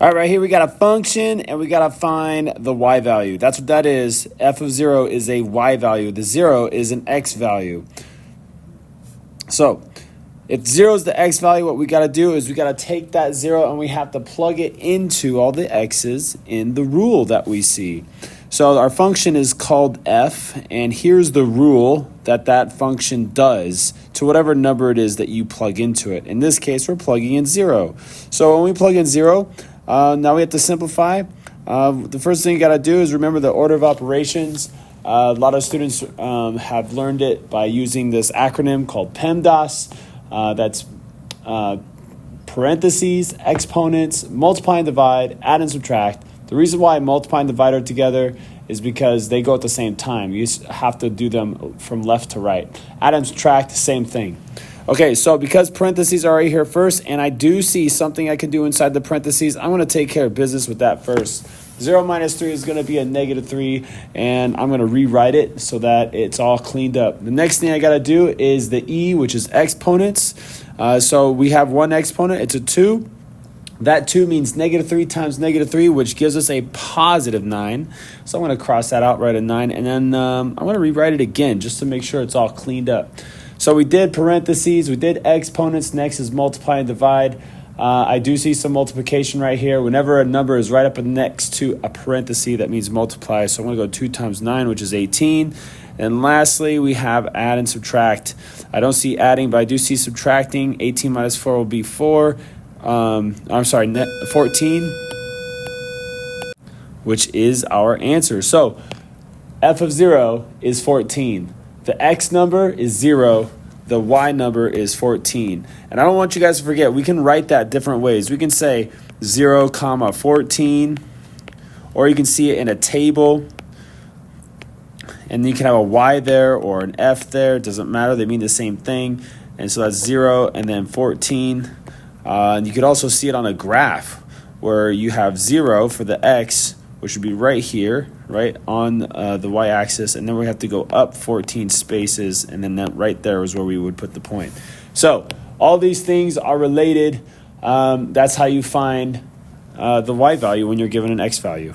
All right, here we got a function, and we got to find the y value. That's what that is. F of 0 is a y value. The 0 is an x value. So if 0 is the x value, what we got to do is we got to take that 0 and we have to plug it into all the x's in the rule that we see. So our function is called f, and here's the rule that function does to whatever number it is that you plug into it. In this case, we're plugging in 0. So when we plug in 0, now we have to simplify. The first thing you got to do is remember the order of operations. A lot of students have learned it by using this acronym called PEMDAS. That's parentheses, exponents, multiply and divide, add and subtract. The reason why multiply and divide are together is because they go at the same time. You have to do them from left to right. Add and subtract, same thing. Okay, so because parentheses are right here first, and I do see something I can do inside the parentheses, I'm going to take care of business with that first. 0 minus 3 is going to be a negative 3, and I'm going to rewrite it so that it's all cleaned up. The next thing I got to do is the e, which is exponents. So we have one exponent, it's a 2. That 2 means negative 3 times negative 3, which gives us a positive 9. So I'm going to cross that out, write a 9, and then I'm going to rewrite it again just to make sure it's all cleaned up. So we did parentheses, we did exponents, next is multiply and divide. I do see some multiplication right here. Whenever a number is right up next to a parenthesis, that means multiply. So I'm going to go 2 times 9, which is 18. And lastly, we have add and subtract. I don't see adding, but I do see subtracting. 18 minus 4 will be 4. 14, which is our answer. So f of 0 is 14. The x number is 0. The y number is 14. And I don't want you guys to forget, we can write that different ways. We can say 0, 14, or you can see it in a table. And you can have a y there or an f there. It doesn't matter. They mean the same thing. And so that's 0 and then 14. And you could also see it on a graph where you have 0 for the x, which would be right here, right on the y-axis, and then we have to go up 14 spaces, and then that right there is where we would put the point. So all these things are related. That's how you find the y value when you're given an x value.